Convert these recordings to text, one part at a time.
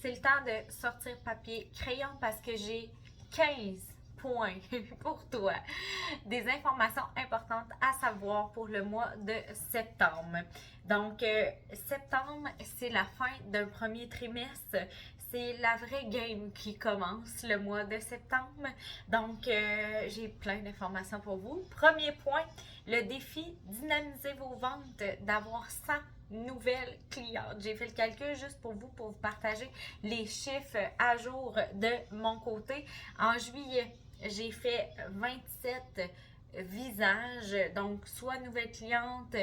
c'est le temps de sortir papier, crayon parce que j'ai 15 points pour toi. Des informations importantes à savoir pour le mois de septembre. Donc, septembre, c'est la fin d'un premier trimestre. C'est la vraie game qui commence le mois de septembre. Donc, j'ai plein d'informations pour vous. Premier point, le défi, dynamiser vos ventes, d'avoir 100 nouvelles clientes. J'ai fait le calcul juste pour vous partager les chiffres à jour de mon côté. En juillet, j'ai fait 27 visages, donc soit nouvelles clientes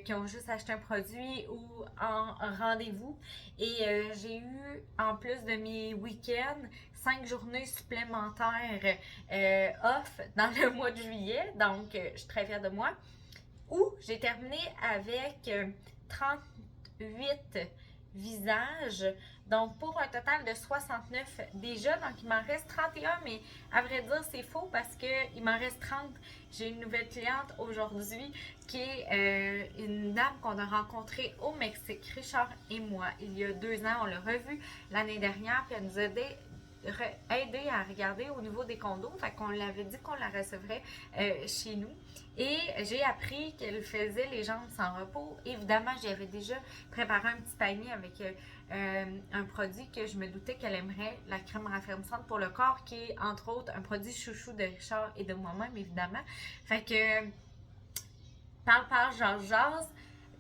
qui ont juste acheté un produit ou en rendez-vous. Et j'ai eu, en plus de mes week-ends, 5 journées supplémentaires off dans le mois de juillet, donc je suis très fière de moi. Où j'ai terminé avec 38 visages, donc pour un total de 69 déjà, donc il m'en reste 31, mais à vrai dire c'est faux parce qu'il m'en reste 30. J'ai une nouvelle cliente aujourd'hui qui est une dame qu'on a rencontrée au Mexique, Richard et moi, il y a 2 ans. On l'a revue l'année dernière, puis elle nous a aidé à regarder au niveau des condos, fait qu'on l'avait dit qu'on la recevrait chez nous. Et j'ai appris qu'elle faisait les jambes sans repos. Évidemment, j'avais déjà préparé un petit panier avec un produit que je me doutais qu'elle aimerait, la crème raffermissante pour le corps, qui est entre autres un produit chouchou de Richard et de moi-même, évidemment. Fait que, parle, jase.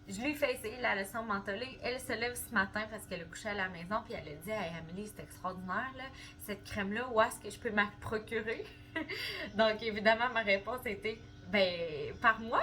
Je lui ai fait essayer la leçon mentholée. Elle se lève ce matin parce qu'elle a couché à la maison, puis elle a dit: Hey, Amélie, c'est extraordinaire, là, cette crème-là, où est-ce que je peux m'en procurer? Donc, évidemment, ma réponse était: Ben, par moi,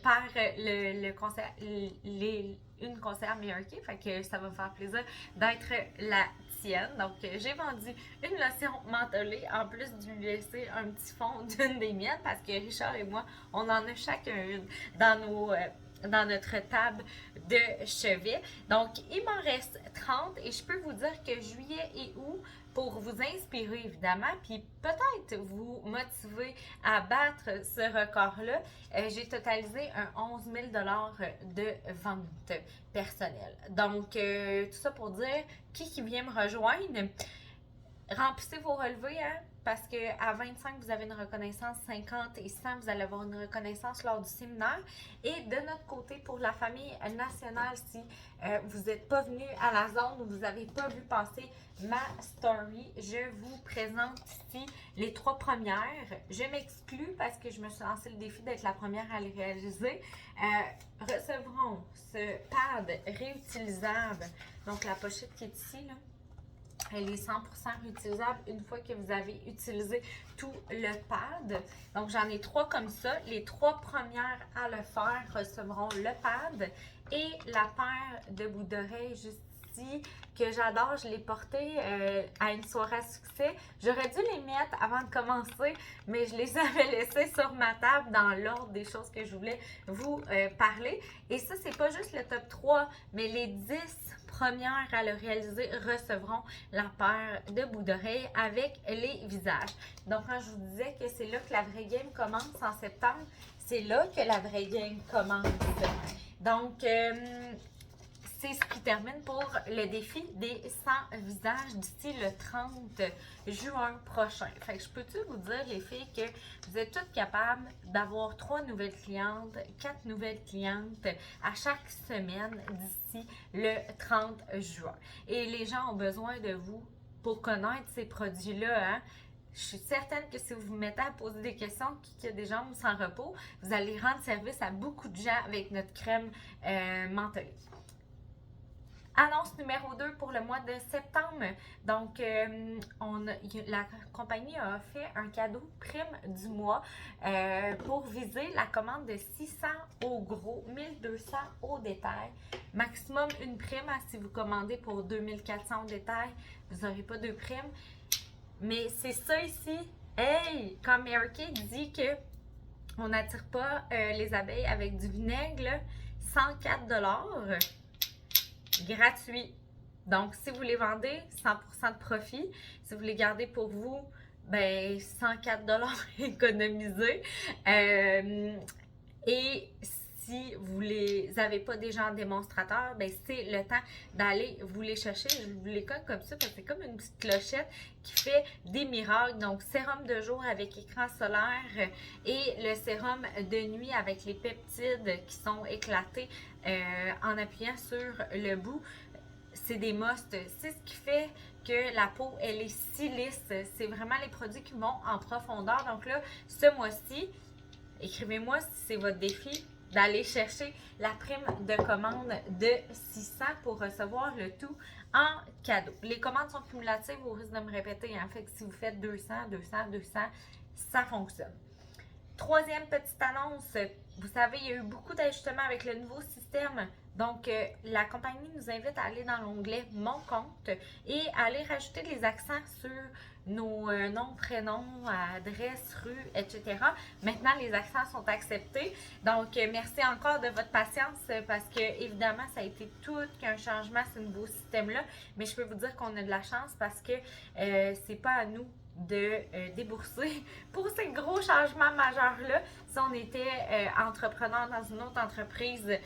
par le conseil, une conseillère Miracle, fait que ça va me faire plaisir d'être la tienne. Donc, j'ai vendu une lotion mentholée en plus de lui laisser un petit fond d'une des miennes parce que Richard et moi, on en a chacun une dans notre table de chevet. Donc, il m'en reste 30 et je peux vous dire que juillet et août, pour vous inspirer évidemment, puis peut-être vous motiver à battre ce record-là, j'ai totalisé un 11 000 de vente personnelle. Donc, tout ça pour dire, qui vient me rejoindre? Remplissez vos relevés, hein? Parce qu'à 25, vous avez une reconnaissance, 50 et 100, vous allez avoir une reconnaissance lors du séminaire. Et de notre côté, pour la famille nationale, si vous n'êtes pas venu à la zone ou vous n'avez pas vu passer ma story, je vous présente ici les 3 premières. Je m'exclus parce que je me suis lancé le défi d'être la première à les réaliser. Recevront ce pad réutilisable, donc la pochette qui est ici, là. Elle est 100% réutilisable une fois que vous avez utilisé tout le pad. Donc, j'en ai 3 comme ça. Les 3 premières à le faire recevront le pad et la paire de boucles d'oreilles juste ici que j'adore. Je l'ai portée à une soirée à succès. J'aurais dû les mettre avant de commencer, mais je les avais laissées sur ma table dans l'ordre des choses que je voulais vous parler. Et ça, c'est pas juste le top 3, mais les 10 premières à le réaliser recevront la paire de boucles d'oreilles avec les visages. Donc, quand je vous disais que c'est là que la vraie game commence en septembre, c'est là que la vraie game commence. Donc, c'est ce qui termine pour le défi des 100 visages d'ici le 30 juin prochain. Fait que je peux-tu vous dire, les filles, que vous êtes toutes capables d'avoir 3 nouvelles clientes, 4 nouvelles clientes à chaque semaine d'ici le 30 juin. Et les gens ont besoin de vous pour connaître ces produits-là, hein? Je suis certaine que si vous vous mettez à poser des questions, qui a des jambes sans repos, vous allez rendre service à beaucoup de gens avec notre crème mentholée. Annonce numéro 2 pour le mois de septembre. Donc, la compagnie a fait un cadeau prime du mois pour viser la commande de 600 au gros, 1200 au détail. Maximum une prime, hein, si vous commandez pour 2400 au détail, vous n'aurez pas de prime. Mais c'est ça ici. Hey! Comme Mary Kay dit que on n'attire pas les abeilles avec du vinaigre, là, 104 $. Gratuit. Donc, si vous les vendez, 100% de profit. Si vous les gardez pour vous, ben 104 $ économisés. Et si vous les avez pas déjà en démonstrateur, ben c'est le temps d'aller vous les chercher. Je vous les colle comme ça parce que c'est comme une petite clochette qui fait des miracles. Donc, sérum de jour avec écran solaire et le sérum de nuit avec les peptides qui sont éclatés en appuyant sur le bout. C'est des musts. C'est ce qui fait que la peau, elle est si lisse. C'est vraiment les produits qui vont en profondeur. Donc là, ce mois-ci, écrivez-moi si c'est votre défi d'aller chercher la prime de commande de 600 pour recevoir le tout en cadeau. Les commandes sont cumulatives au risque de me répéter. En fait, si vous faites 200, ça fonctionne. Troisième petite annonce, vous savez, il y a eu beaucoup d'ajustements avec le nouveau système. Donc, la compagnie nous invite à aller dans l'onglet Mon compte et à aller rajouter des accents sur nos noms, prénoms, adresses, rues, etc. Maintenant, les accents sont acceptés. Donc, merci encore de votre patience parce que, évidemment, ça a été tout qu'un changement, ce nouveau système-là. Mais je peux vous dire qu'on a de la chance parce que c'est pas à nous de débourser pour ces gros changements majeurs-là. Si on était entrepreneur dans une autre entreprise,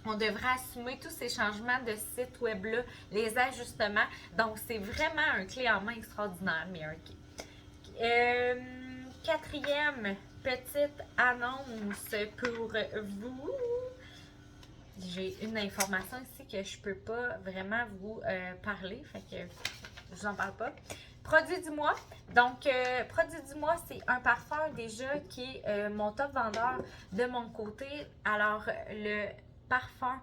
on devrait assumer tous ces changements de site web-là, les ajustements. Donc, c'est vraiment un clé en main extraordinaire, Mary Kay. Quatrième petite annonce pour vous. J'ai une information ici que je ne peux pas vraiment vous parler, fait que je vous en parle pas. Produit du mois. Donc, produit du mois, c'est un parfum déjà qui est mon top vendeur de mon côté. Alors, le parfum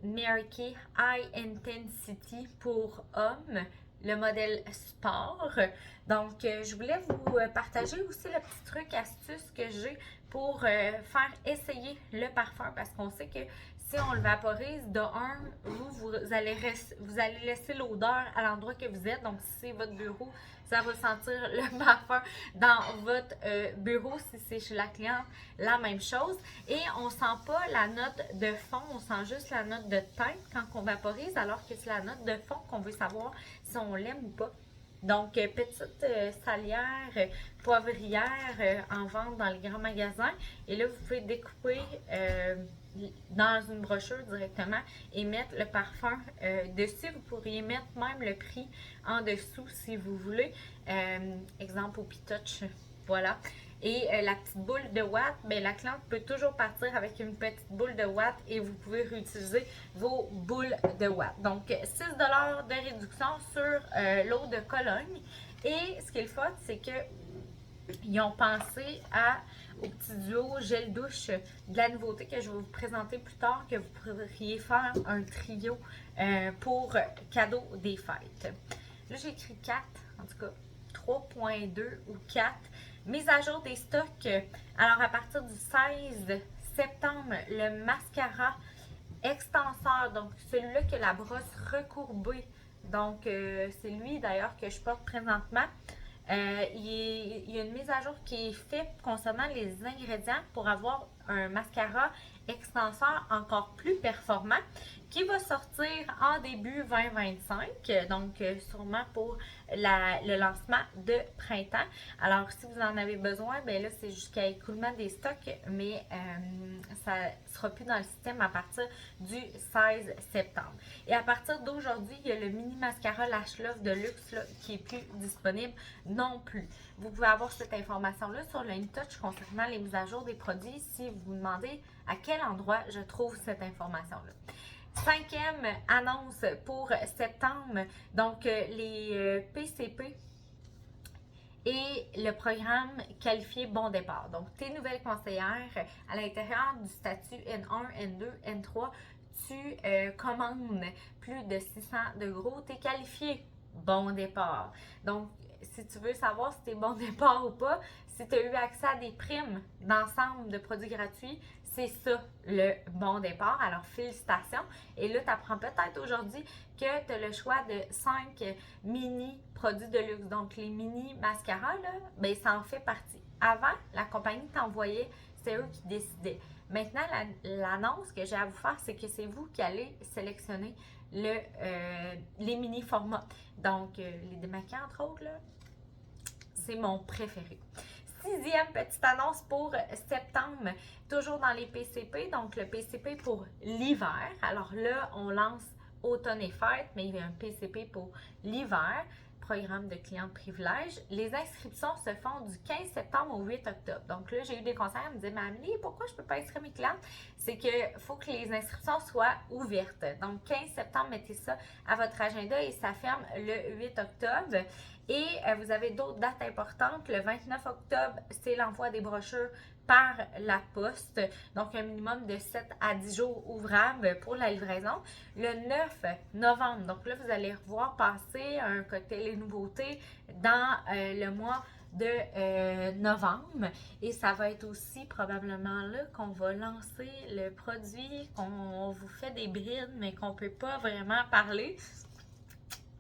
Mary Kay High Intensity pour hommes, le modèle sport. Donc, je voulais vous partager aussi le petit truc, astuce que j'ai pour faire essayer le parfum parce qu'on sait que si on le vaporise, de un, vous allez laisser l'odeur à l'endroit que vous êtes. Donc, si c'est votre bureau, ça va sentir le parfum dans votre bureau. Si c'est chez la cliente, la même chose. Et on sent pas la note de fond, on sent juste la note de teinte quand on vaporise, alors que c'est la note de fond qu'on veut savoir si on l'aime ou pas. Donc, petite salière poivrière en vente dans les grands magasins. Et là, vous pouvez découper dans une brochure directement et mettre le parfum dessus. Vous pourriez mettre même le prix en dessous si vous voulez. Exemple au Pitouch, voilà. Et la petite boule de watts, bien, la cliente peut toujours partir avec une petite boule de watts et vous pouvez réutiliser vos boules de watts. Donc, 6 $ de réduction sur l'eau de Cologne. Et ce qui est le fun, c'est que ils ont pensé au petit duo gel douche de la nouveauté que je vais vous présenter plus tard, que vous pourriez faire un trio pour cadeau des fêtes. Là, j'ai écrit 4, en tout cas 3.2 ou 4. Mise à jour des stocks. Alors, à partir du 16 septembre, le mascara extenseur, donc celui-là qui a la brosse recourbée. Donc, c'est lui d'ailleurs que je porte présentement. Il y a une mise à jour qui est faite concernant les ingrédients pour avoir un mascara extenseur encore plus performant qui va sortir en début 2025, donc sûrement pour le lancement de printemps. Alors, si vous en avez besoin, bien là, c'est jusqu'à écoulement des stocks, mais ça ne sera plus dans le système à partir du 16 septembre. Et à partir d'aujourd'hui, il y a le mini mascara Lash Love de luxe là, qui est plus disponible non plus. Vous pouvez avoir cette information-là sur le InTouch concernant les mises à jour des produits si vous vous demandez à quel endroit je trouve cette information-là. Cinquième annonce pour septembre, donc les PCP et le programme qualifié Bon Départ. Donc, tes nouvelles conseillères à l'intérieur du statut N1, N2, N3, tu commandes plus de 600 de gros, tu es qualifié Bon Départ. Donc, si tu veux savoir si tu es Bon Départ ou pas, si tu as eu accès à des primes d'ensemble de produits gratuits, c'est ça le Bon Départ. Alors, félicitations. Et là, tu apprends peut-être aujourd'hui que tu as le choix de 5 mini produits de luxe. Donc, les mini mascaras, là, ben, ça en fait partie. Avant, la compagnie t'envoyait, c'est eux qui décidaient. Maintenant, l'annonce que j'ai à vous faire, c'est que c'est vous qui allez sélectionner les mini formats. Donc, les démaquillants, entre autres, là, c'est mon préféré. 6e petite annonce pour septembre, toujours dans les PCP, donc le PCP pour l'hiver. Alors là, on lance automne et fête, mais il y a un PCP pour l'hiver, programme de clients de privilège. Les inscriptions se font du 15 septembre au 8 octobre. Donc là, j'ai eu des conseils, elle me disaient, mais Amélie, pourquoi je ne peux pas inscrire mes clients? C'est qu'il faut que les inscriptions soient ouvertes. Donc 15 septembre, mettez ça à votre agenda et ça ferme le 8 octobre. Et vous avez d'autres dates importantes. Le 29 octobre, c'est l'envoi des brochures par la poste. Donc, un minimum de 7 à 10 jours ouvrables pour la livraison. Le 9 novembre, donc là, vous allez revoir passer un cocktail et nouveautés dans le mois de novembre. Et ça va être aussi probablement là qu'on va lancer le produit, qu'on vous fait des brides, mais qu'on ne peut pas vraiment parler,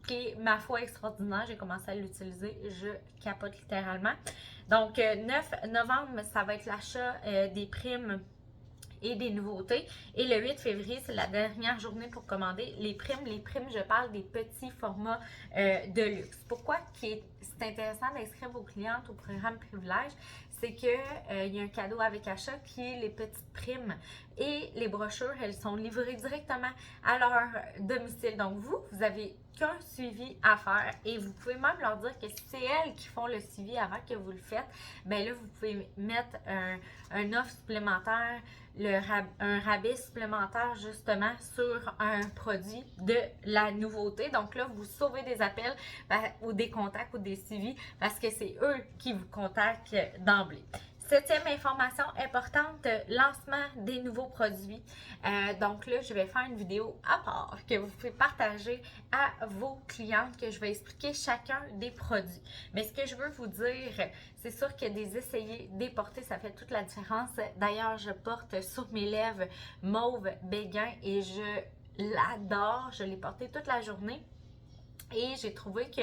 qui est, ma foi, extraordinaire. J'ai commencé à l'utiliser, je capote littéralement. Donc, 9 novembre, ça va être l'achat des primes et des nouveautés. Et le 8 février, c'est la dernière journée pour commander les primes. Les primes, je parle des petits formats de luxe. Pourquoi c'est intéressant d'inscrire vos clientes au programme Privilège? C'est qu'il y a un cadeau avec achat qui est les petites primes. Et les brochures, elles sont livrées directement à leur domicile. Donc, vous avez qu'un suivi à faire et vous pouvez même leur dire que si c'est elles qui font le suivi avant que vous le faites, bien là, vous pouvez mettre un offre supplémentaire, un rabais supplémentaire justement sur un produit de la nouveauté. Donc là, vous sauvez des appels ou des contacts ou des suivis parce que c'est eux qui vous contactent d'emblée. 7e information importante, lancement des nouveaux produits. Donc là, je vais faire une vidéo à part que vous pouvez partager à vos clientes, que je vais expliquer chacun des produits. Mais ce que je veux vous dire, c'est sûr que des essayés, des portés, ça fait toute la différence. D'ailleurs, je porte sur mes lèvres mauve béguin et je l'adore. Je l'ai porté toute la journée et j'ai trouvé que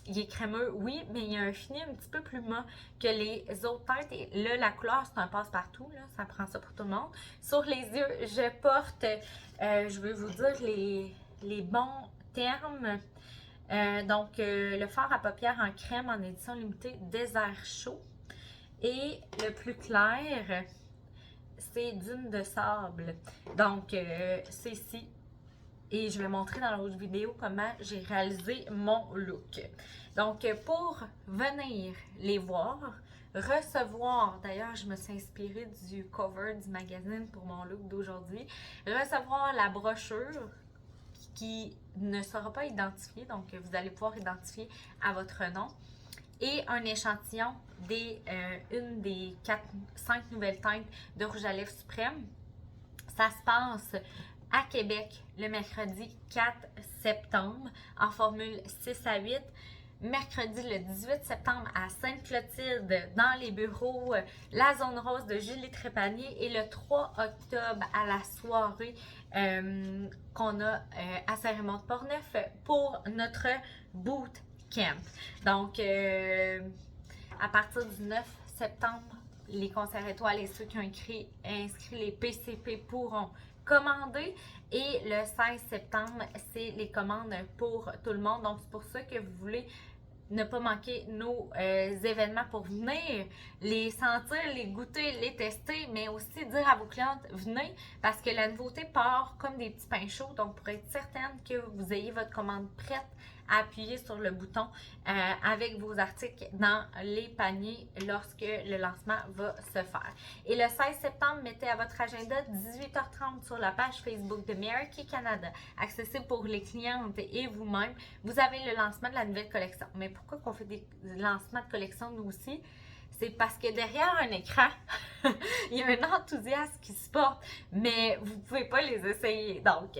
il est crémeux, oui, mais il y a un fini un petit peu plus mat que les autres teintes. Et là, la couleur, c'est un passe-partout, là, ça prend ça pour tout le monde. Sur les yeux, je porte, je vais vous dire les bons termes. Donc, le fard à paupières en crème en édition limitée Désert chaud. Et le plus clair, c'est Dune de sable. Donc, c'est ici. Et je vais montrer dans l'autre vidéo comment j'ai réalisé mon look. Donc, pour venir les voir, recevoir, d'ailleurs, je me suis inspirée du cover du magazine pour mon look d'aujourd'hui, recevoir la brochure qui ne sera pas identifiée, donc vous allez pouvoir identifier à votre nom, et un échantillon une des 5 nouvelles teintes de rouge à lèvres suprême. Ça se passe à Québec le mercredi 4 septembre en formule 6 à 8. Mercredi le 18 septembre à Sainte-Clotilde dans les bureaux La Zone Rose de Julie Trépanier et le 3 octobre à la soirée qu'on a à Saint-Raymond-de-Portneuf pour notre boot camp. Donc, à partir du 9 septembre, les concerts étoiles et ceux qui ont inscrit les PCP pourront commander. Et le 16 septembre, c'est les commandes pour tout le monde. Donc, c'est pour ça que vous voulez ne pas manquer nos événements pour venir les sentir, les goûter, les tester, mais aussi dire à vos clientes, venez, parce que la nouveauté part comme des petits pains chauds. Donc, pour être certaine que vous ayez votre commande prête à appuyer sur le bouton avec vos articles dans les paniers lorsque le lancement va se faire. Et le 16 septembre, mettez à votre agenda 18h30 sur la page Facebook de Miraky Canada, accessible pour les clientes et vous-même. Vous avez le lancement de la nouvelle collection. Mais pourquoi qu'on fait des lancements de collection nous aussi? C'est parce que derrière un écran, il y a un enthousiasme qui se porte, mais vous ne pouvez pas les essayer. Donc,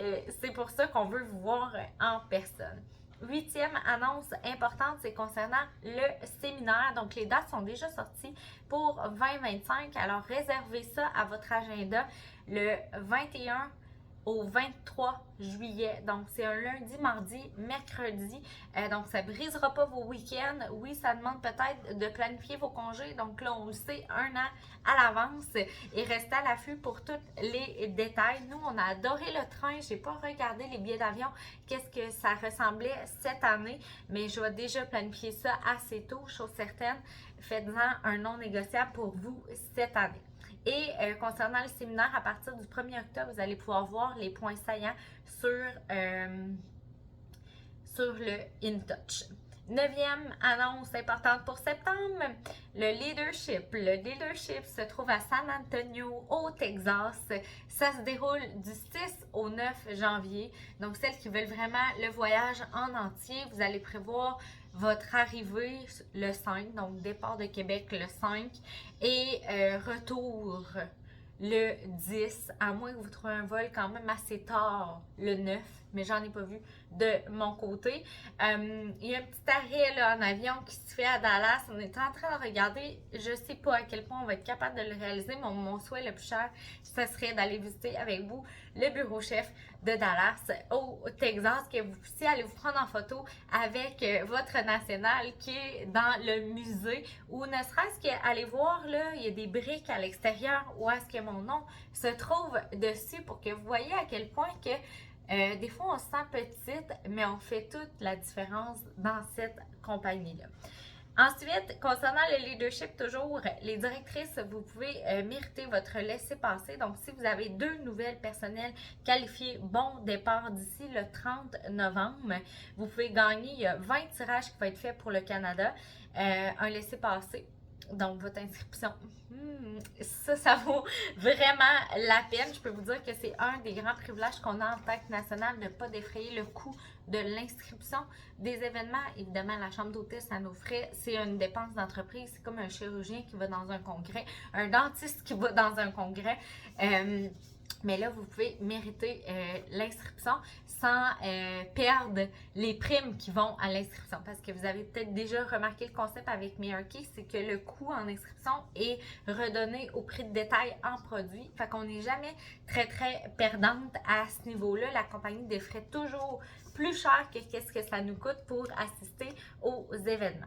c'est pour ça qu'on veut vous voir en personne. 8e annonce importante, c'est concernant le séminaire. Donc, les dates sont déjà sorties pour 2025. Alors, réservez ça à votre agenda le 21 au 23 juillet. Donc, c'est un lundi, mardi, mercredi. Donc, ça ne brisera pas vos week-ends. Oui, ça demande peut-être de planifier vos congés. Donc là, on le sait 1 an à l'avance et restez à l'affût pour tous les détails. Nous, on a adoré le train. Je n'ai pas regardé les billets d'avion, qu'est-ce que ça ressemblait cette année, mais je vais déjà planifier ça assez tôt, chose certaine. Faites-en un non négociable pour vous cette année. Et concernant le séminaire, à partir du 1er octobre, vous allez pouvoir voir les points saillants sur le InTouch. 9e annonce importante pour septembre, le leadership. Le leadership se trouve à San Antonio, au Texas. Ça se déroule du 6 au 9 janvier. Donc, celles qui veulent vraiment le voyage en entier, vous allez prévoir votre arrivée le 5, donc départ de Québec le 5 et retour le 10, à moins que vous trouviez un vol quand même assez tard le 9, mais j'en ai pas vu de mon côté. Il y a un petit arrêt là, en avion qui se fait à Dallas. On est en train de regarder, je sais pas à quel point on va être capable de le réaliser, mais mon souhait le plus cher, ce serait d'aller visiter avec vous le bureau chef de Dallas au Texas, que vous puissiez aller vous prendre en photo avec votre national qui est dans le musée, ou ne serait-ce qu'aller voir, là, il y a des briques à l'extérieur où est-ce que mon nom se trouve dessus pour que vous voyez à quel point que des fois on se sent petite, mais on fait toute la différence dans cette compagnie-là. Ensuite, concernant le leadership, toujours, les directrices, vous pouvez mériter votre laissez-passer. Donc, si vous avez 2 nouvelles personnels qualifiés, bon départ d'ici le 30 novembre, vous pouvez gagner, il y a 20 tirages qui vont être faits pour le Canada, un laissez-passer. Donc, votre inscription, ça vaut vraiment la peine. Je peux vous dire que c'est un des grands privilèges qu'on a en tant que national de ne pas défrayer le coût de l'inscription des événements. Évidemment, la chambre d'hôtel, ça nous ferait, c'est une dépense d'entreprise. C'est comme un chirurgien qui va dans un congrès, un dentiste qui va dans un congrès. Mais là, vous pouvez mériter l'inscription sans perdre les primes qui vont à l'inscription. Parce que vous avez peut-être déjà remarqué le concept avec Miraky, c'est que le coût en inscription est redonné au prix de détail en produit. Fait qu'on n'est jamais très, très perdante à ce niveau-là. La compagnie défraie toujours plus cher que qu'est-ce que ça nous coûte pour assister aux événements.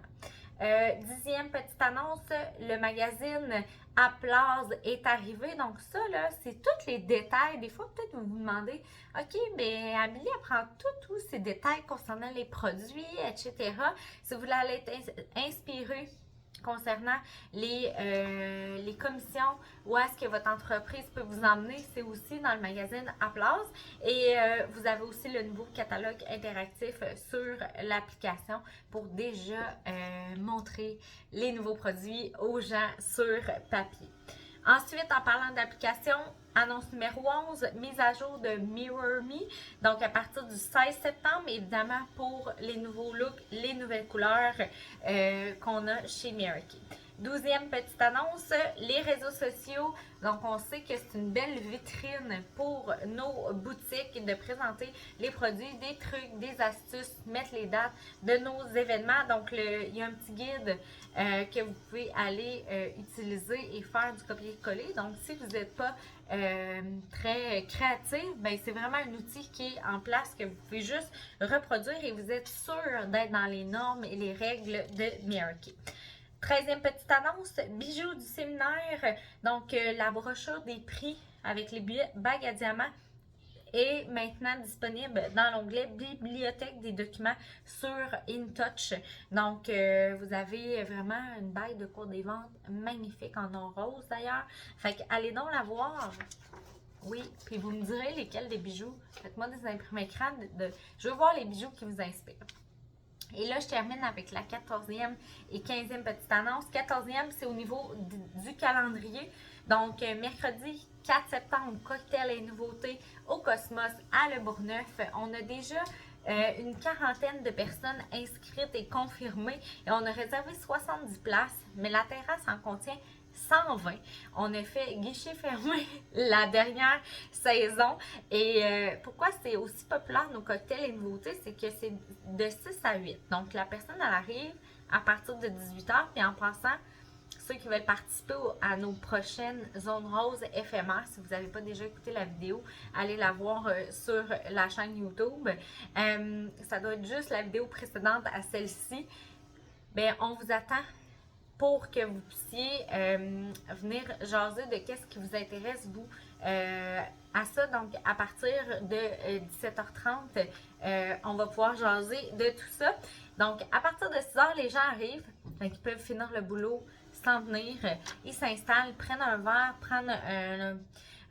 10e petite annonce, le magazine Applause est arrivé. Donc ça, là, c'est tous les détails. Des fois, peut-être vous vous demandez, OK, mais Amélie, elle prend tous ces détails concernant les produits, etc. Si vous voulez aller être inspiré concernant les commissions, où est-ce que votre entreprise peut vous emmener, c'est aussi dans le magazine Applause. Et vous avez aussi le nouveau catalogue interactif sur l'application pour déjà montrer les nouveaux produits aux gens sur papier. Ensuite, en parlant d'application, annonce numéro 11, mise à jour de MirrorMe. Donc, à partir du 16 septembre, évidemment, pour les nouveaux looks, les nouvelles couleurs qu'on a chez Miraky. 12e petite annonce, les réseaux sociaux. Donc, on sait que c'est une belle vitrine pour nos boutiques de présenter les produits, des trucs, des astuces, mettre les dates de nos événements. Donc, il y a un petit guide que vous pouvez aller utiliser et faire du copier-coller. Donc, si vous n'êtes pas très créatif, ben c'est vraiment un outil qui est en place que vous pouvez juste reproduire et vous êtes sûr d'être dans les normes et les règles de Miraky. 13e petite annonce, bijoux du séminaire. Donc, la brochure des prix avec les bagues à diamants est maintenant disponible dans l'onglet Bibliothèque des documents sur InTouch. Donc, vous avez vraiment une bague de cours des ventes magnifique en or rose d'ailleurs. Fait que allez donc la voir. Oui, puis vous me direz lesquels des bijoux. Faites-moi des imprimés écran. Je veux voir les bijoux qui vous inspirent. Et là, je termine avec la 14e et 15e petite annonce. 14e, c'est au niveau du calendrier. Donc, mercredi 4 septembre, cocktail et nouveautés au Cosmos à Le Bourgneuf. On a déjà une quarantaine de personnes inscrites et confirmées. Et on a réservé 70 places, mais la terrasse en contient 120. On a fait guichet fermé la dernière saison. Et pourquoi c'est aussi populaire nos cocktails et nouveautés, c'est que c'est de 6 à 8. Donc, la personne, elle arrive à partir de 18h, puis en passant, ceux qui veulent participer à nos prochaines zones roses éphémères, si vous n'avez pas déjà écouté la vidéo, allez la voir sur la chaîne YouTube. Ça doit être juste la vidéo précédente à celle-ci. Bien, on vous attend pour que vous puissiez venir jaser de qu'est-ce qui vous intéresse, vous, à ça. Donc, à partir de 17h30, on va pouvoir jaser de tout ça. Donc, à partir de 6h, les gens arrivent. Donc, ils peuvent finir le boulot sans venir. Ils s'installent, prennent un verre, prennent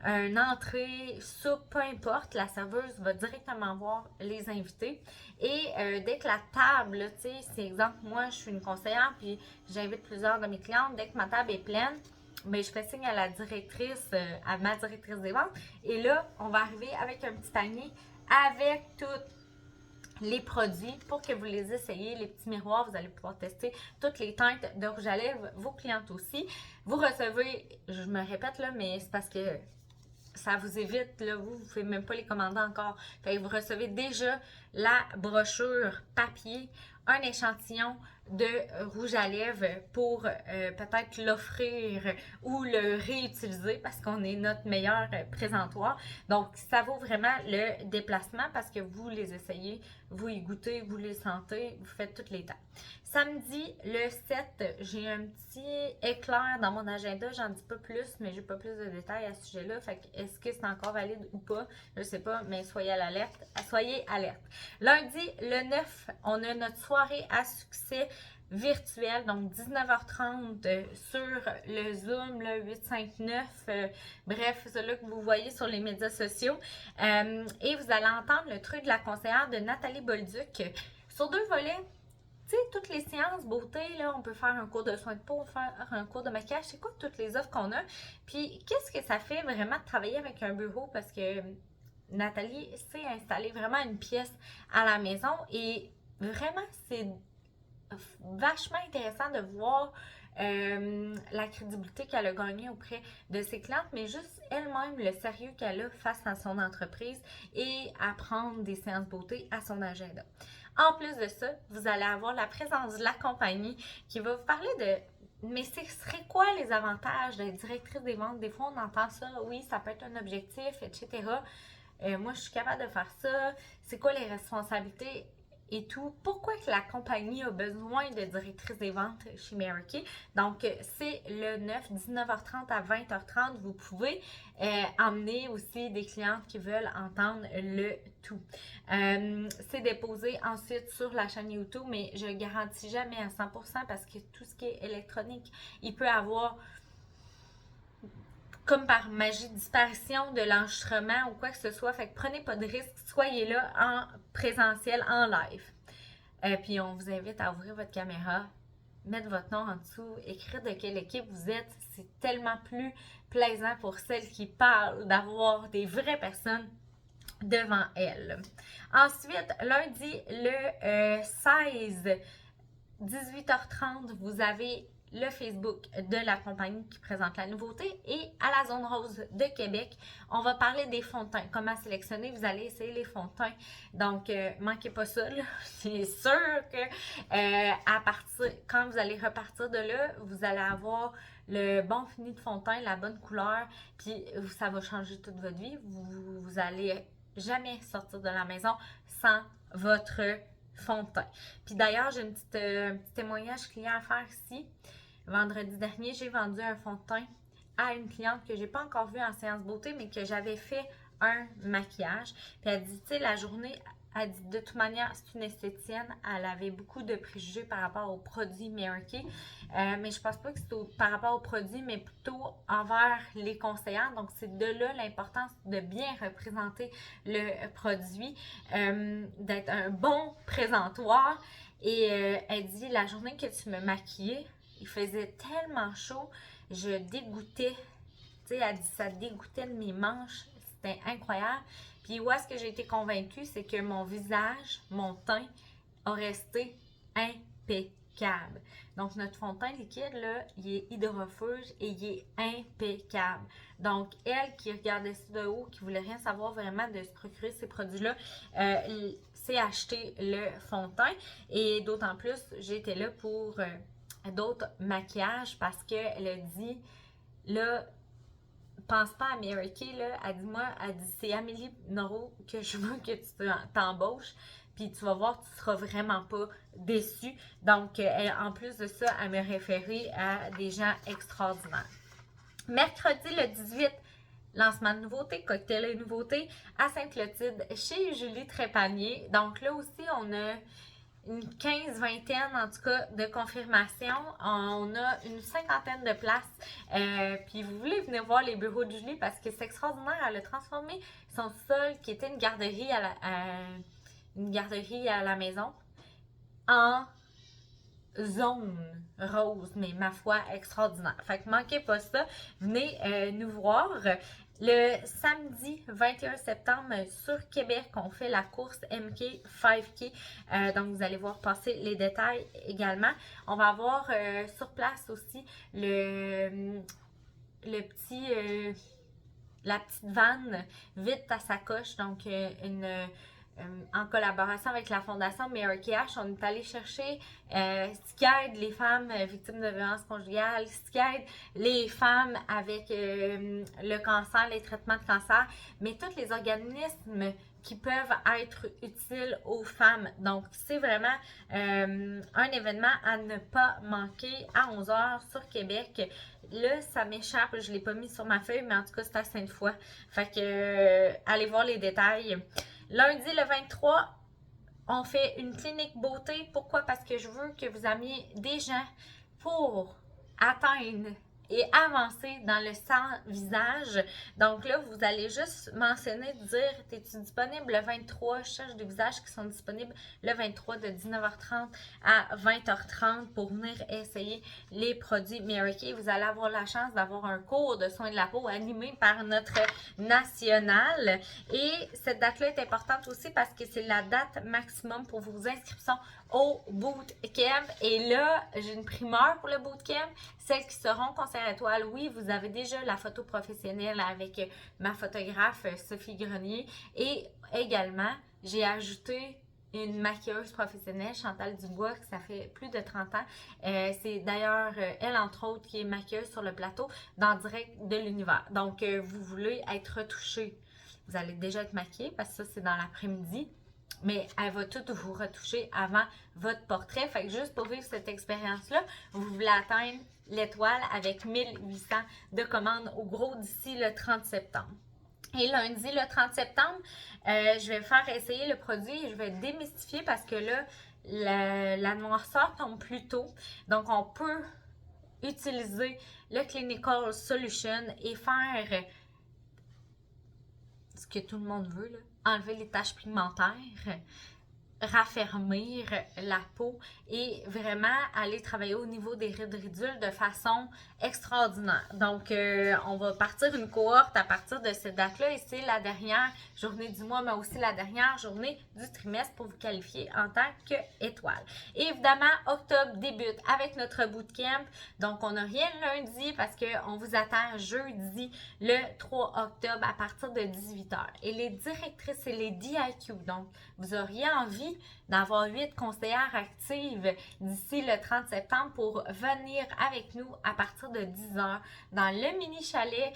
une entrée, soupe, peu importe. La serveuse va directement voir les invités. Et dès que la table, tu sais, c'est exemple, moi, je suis une conseillère, puis j'invite plusieurs de mes clientes. Dès que ma table est pleine, bien, je fais signe à la directrice, à ma directrice des ventes. Et là, on va arriver avec un petit panier avec toutes les produits pour que vous les essayiez, les petits miroirs, vous allez pouvoir tester toutes les teintes de rouge à lèvres, vos clientes aussi. Vous recevez, je me répète là, mais c'est parce que ça vous évite, là, vous ne pouvez même pas les commander encore. Fait que vous recevez déjà la brochure papier, un échantillon de rouge à lèvres pour peut-être l'offrir ou le réutiliser parce qu'on est notre meilleur présentoir. Donc, ça vaut vraiment le déplacement parce que vous les essayez, vous y goûtez, vous les sentez, vous faites toutes les étapes. Samedi, le 7, j'ai un petit éclair dans mon agenda. J'en dis pas plus, mais j'ai pas plus de détails à ce sujet-là. Fait que est-ce que c'est encore valide ou pas? Je sais pas, mais soyez à l'alerte. Soyez alerte. Lundi, le 9, on a notre soirée à succès virtuelle, donc 19h30 sur le Zoom, le 859, bref, celui que vous voyez sur les médias sociaux. Et vous allez entendre le truc de la conseillère de Nathalie Bolduc sur 2 volets. Tu sais, toutes les séances beauté, là, on peut faire un cours de soins de peau, faire un cours de maquillage, c'est quoi toutes les offres qu'on a? Puis, qu'est-ce que ça fait vraiment de travailler avec un bureau? Parce que Nathalie s'est installée vraiment une pièce à la maison et vraiment, c'est vachement intéressant de voir la crédibilité qu'elle a gagnée auprès de ses clientes, mais juste elle-même, le sérieux qu'elle a face à son entreprise et à prendre des séances beauté à son agenda. En plus de ça, vous allez avoir la présence de la compagnie qui va vous parler de mais ce serait quoi les avantages d'être directrice des ventes? Des fois, on entend ça, oui, ça peut être un objectif, etc. Moi, je suis capable de faire ça. C'est quoi les responsabilités et tout? Pourquoi que la compagnie a besoin de directrice des ventes chez Mary Kay? Donc, c'est le 9, 19h30 à 20h30. Vous pouvez emmener aussi des clientes qui veulent entendre le tout. C'est déposé ensuite sur la chaîne YouTube, mais je ne garantis jamais à 100% parce que tout ce qui est électronique, il peut avoir comme par magie, disparition de l'enregistrement ou quoi que ce soit. Fait que prenez pas de risque, soyez là en présentiel, en live. Puis on vous invite à ouvrir votre caméra, mettre votre nom en dessous, écrire de quelle équipe vous êtes. C'est tellement plus plaisant pour celles qui parlent d'avoir des vraies personnes devant elles. Ensuite, lundi, le 16, 18h30, vous avez le Facebook de la compagnie qui présente la nouveauté et à la zone rose de Québec, on va parler des fonds de teint. Comment sélectionner? Vous allez essayer les fonds de teint. Donc, manquez pas ça. C'est sûr que à partir, quand vous allez repartir de là, vous allez avoir le bon fini de fond de teint, la bonne couleur, puis ça va changer toute votre vie. Vous allez jamais sortir de la maison sans votre fond de teint. Puis d'ailleurs, j'ai un petit témoignage client à faire ici. Vendredi dernier, j'ai vendu un fond de teint à une cliente que j'ai pas encore vue en séance beauté, mais que j'avais fait un maquillage. Puis elle dit, tu sais, la journée, elle dit, de toute manière, c'est une esthéticienne. Elle avait beaucoup de préjugés par rapport aux produits Mary Kay. Mais je pense pas que c'est par rapport aux produits, mais plutôt envers les conseillères. Donc, c'est de là l'importance de bien représenter le produit, d'être un bon présentoir. Et elle dit, la journée que tu me maquillais, il faisait tellement chaud, je dégoûtais. Tu sais, elle dit, ça dégoûtait de mes manches. C'était incroyable. Puis où est-ce que j'ai été convaincue, c'est que mon visage, mon teint a resté impeccable. Donc, notre fond de teint liquide, là, il est hydrofuge et il est impeccable. Donc, elle qui regardait ça de haut, qui voulait rien savoir vraiment de se procurer ces produits-là, s'est acheté le fond de teint. Et d'autant plus, j'ai été là pour d'autres maquillages parce qu'elle a dit, là, pense pas à Mary Kay, là, elle dit, c'est Amélie Noreau que je veux que tu t'embauches, puis tu vas voir, tu seras vraiment pas déçue. Donc, en plus de ça, elle m'a référé à des gens extraordinaires. Mercredi le 18, lancement de nouveautés, cocktail et nouveautés à Sainte-Clotilde chez Julie Trépanier. Donc là aussi, on a une 15-20 en tout cas de confirmation. On a une 50aine de places. Puis vous voulez venir voir les bureaux de Julie parce que c'est extraordinaire. Elle a transformé son sol qui était une garderie à la maison en zone rose, mais ma foi, extraordinaire. Fait que manquez pas ça. Venez nous voir. Le samedi 21 septembre sur Québec, on fait la course MK 5K. Donc, vous allez voir passer les détails également. On va avoir sur place aussi la petite vanne vide ta sacoche. Donc, en collaboration avec la Fondation Mary Kay Ash, on est allé chercher ce qui aide les femmes victimes de violences conjugales, ce qui aide les femmes avec le cancer, les traitements de cancer, mais tous les organismes qui peuvent être utiles aux femmes. Donc, c'est vraiment un événement à ne pas manquer à 11h sur Québec. Là, ça m'échappe, je ne l'ai pas mis sur ma feuille, mais en tout cas, c'est à Sainte-Foy. Fait que, allez voir les détails. Lundi, le 23, on fait une clinique beauté. Pourquoi? Parce que je veux que vous ameniez des gens pour atteindre et avancer dans le sans-visage. Donc là, vous allez juste mentionner, dire, es-tu disponible le 23? Je cherche des visages qui sont disponibles le 23 de 19h30 à 20h30 pour venir essayer les produits Mary Kay. Vous allez avoir la chance d'avoir un cours de soins de la peau animé par notre national. Et cette date-là est importante aussi parce que c'est la date maximum pour vos inscriptions au bootcamp. Et là, j'ai une primeur pour le bootcamp. Celles qui seront conseillères étoiles, oui, vous avez déjà la photo professionnelle avec ma photographe Sophie Grenier. Et également, j'ai ajouté une maquilleuse professionnelle, Chantal Dubois, qui ça fait plus de 30 ans. C'est d'ailleurs elle, entre autres, qui est maquilleuse sur le plateau dans Direct de l'Univers. Donc, vous voulez être retouché. Vous allez déjà être maquillé parce que ça, c'est dans l'après-midi. Mais elle va tout vous retoucher avant votre portrait. Fait que juste pour vivre cette expérience-là, vous voulez atteindre l'étoile avec 1800 de commandes au gros d'ici le 30 septembre. Et lundi, le 30 septembre, je vais faire essayer le produit et je vais démystifier parce que là, la noirceur tombe plus tôt. Donc, on peut utiliser le Clinical Solution et faire ce que tout le monde veut, là, enlever les taches pigmentaires, raffermir la peau et vraiment aller travailler au niveau des rides ridules de façon extraordinaire. Donc, on va partir une cohorte à partir de cette date-là et c'est la dernière journée du mois, mais aussi la dernière journée du trimestre pour vous qualifier en tant qu'étoile. Et évidemment, octobre débute avec notre bootcamp. Donc, on n'a rien le lundi parce qu'on vous attend jeudi le 3 octobre à partir de 18h. Et les directrices et les DIQ, donc, vous auriez envie d'avoir 8 conseillères actives d'ici le 30 septembre pour venir avec nous à partir de 10h dans le mini chalet.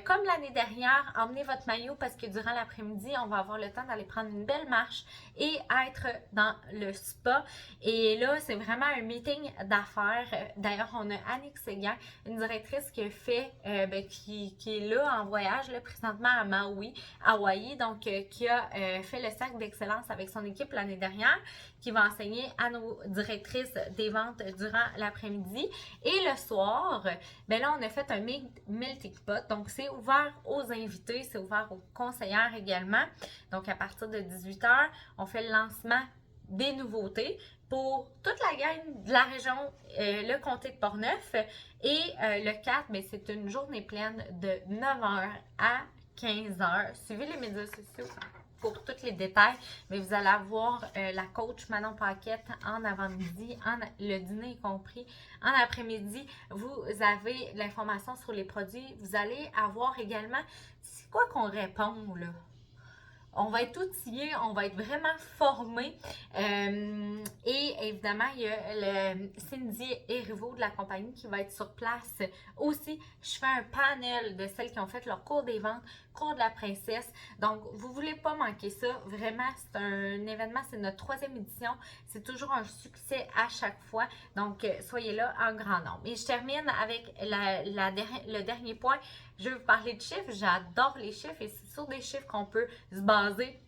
Comme l'année dernière, emmenez votre maillot parce que durant l'après-midi, on va avoir le temps d'aller prendre une belle marche et être dans le spa. Et là, c'est vraiment un meeting d'affaires. D'ailleurs, on a Annick Séguin, une directrice qui est là en voyage là, présentement à Maui, Hawaï, donc qui a fait le cercle d'excellence avec son équipe l'année dernière, qui va enseigner à nos directrices des ventes durant l'après-midi. Et le soir, ben là, on a fait un melting pot. Donc, c'est ouvert aux invités, c'est ouvert aux conseillères également. Donc, à partir de 18h, on fait le lancement des nouveautés pour toute la gang de la région, le comté de Portneuf. Et le 4, ben, c'est une journée pleine de 9h à 15h. Suivez les médias sociaux pour tous les détails, mais vous allez avoir la coach Manon Paquette en avant-midi, le dîner est compris. En après-midi, vous avez l'information sur les produits. Vous allez avoir également, c'est quoi qu'on répond là? on va être outillés, on va être vraiment formés. Et évidemment, il y a le Cindy Erivo de la compagnie qui va être sur place aussi. Je fais un panel de celles qui ont fait leur cours des ventes, cours de la princesse. Donc, vous ne voulez pas manquer ça. Vraiment, c'est un événement, c'est notre 3e édition. C'est toujours un succès à chaque fois. Donc, soyez là en grand nombre. Et je termine avec le dernier point. Je vais vous parler de chiffres. J'adore les chiffres et c'est sur des chiffres qu'on peut se baser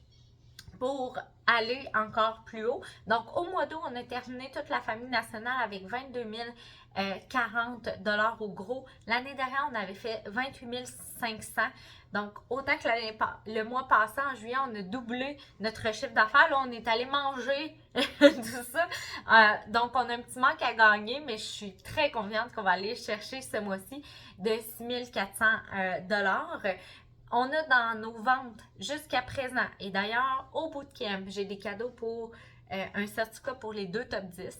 pour aller encore plus haut. Donc, au mois d'août, on a terminé toute la famille nationale avec 22 040 $ au gros. L'année dernière, on avait fait 28 500. Donc, autant que le mois passé, en juillet, on a doublé notre chiffre d'affaires. Là, on est allé manger tout ça. Donc, on a un petit manque à gagner, mais je suis très confiante qu'on va aller chercher ce mois-ci de 6 400 $. On a dans nos ventes jusqu'à présent, et d'ailleurs, au bootcamp, j'ai des cadeaux pour un certificat pour les 2 top 10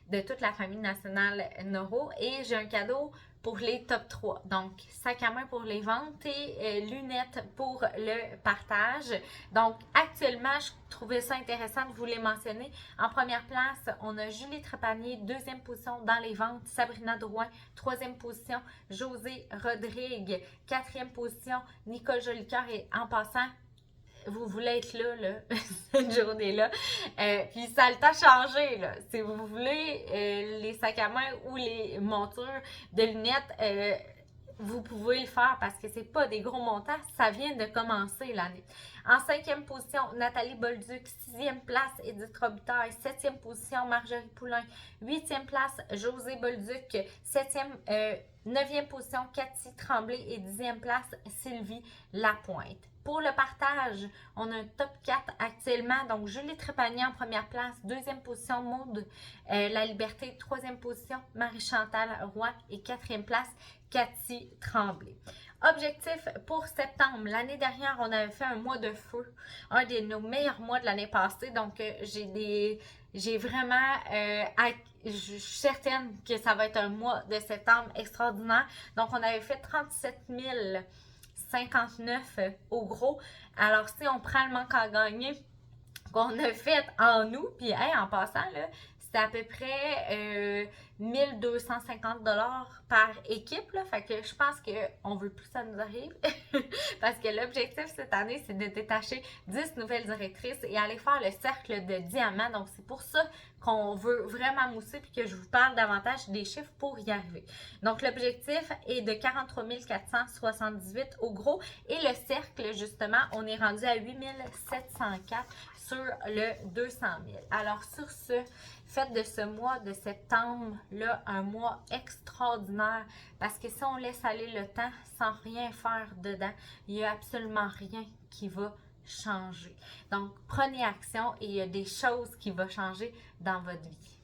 de toute la famille nationale Noro, et j'ai un cadeau pour les top 3. Donc, sac à main pour les ventes et lunettes pour le partage. Donc, actuellement, je trouvais ça intéressant de vous les mentionner. En première place, on a Julie Trépanier, 2e position dans les ventes. Sabrina Drouin, 3e position. José Rodrigue, 4e position. Nicole Jolicoeur, et en passant, vous voulez être là, cette journée-là. Puis ça a le temps changé, là. Si vous voulez les sacs à main ou les montures de lunettes, vous pouvez le faire parce que c'est pas des gros montants. Ça vient de commencer l'année. En 5e position, Nathalie Bolduc. 6e place, Edith Robitaille. 7e position, Marjorie Poulain. 8e place, José Bolduc. 9e position, Cathy Tremblay. Et 10e place, Sylvie Lapointe. Pour le partage, on a un top 4 actuellement. Donc, Julie Trépanier en première place. 2e position, Maude La Liberté. 3e position, Marie-Chantal Roy. Et 4e place, Cathy Tremblay. Objectif pour septembre. L'année dernière, on avait fait un mois de feu. Un de nos meilleurs mois de l'année passée. Donc, j'ai vraiment... je suis certaine que ça va être un mois de septembre extraordinaire. Donc, on avait fait 37 059 au gros. Alors, si on prend le manque à gagner qu'on a fait en août, puis en passant, là, c'était à peu près 1250 $ par équipe. Là. Fait que je pense qu'on veut plus que ça nous arrive. Parce que l'objectif cette année, c'est de détacher 10 nouvelles directrices et aller faire le cercle de diamant. Donc, c'est pour ça qu'on veut vraiment mousser puis que je vous parle davantage des chiffres pour y arriver. Donc, l'objectif est de 43 478 au gros. Et le cercle, justement, on est rendu à 8 704 sur le 200 000. Alors, sur ce, faites de ce mois de septembre-là un mois extraordinaire parce que si on laisse aller le temps sans rien faire dedans, il n'y a absolument rien qui va changer. Donc, prenez action et il y a des choses qui vont changer dans votre vie.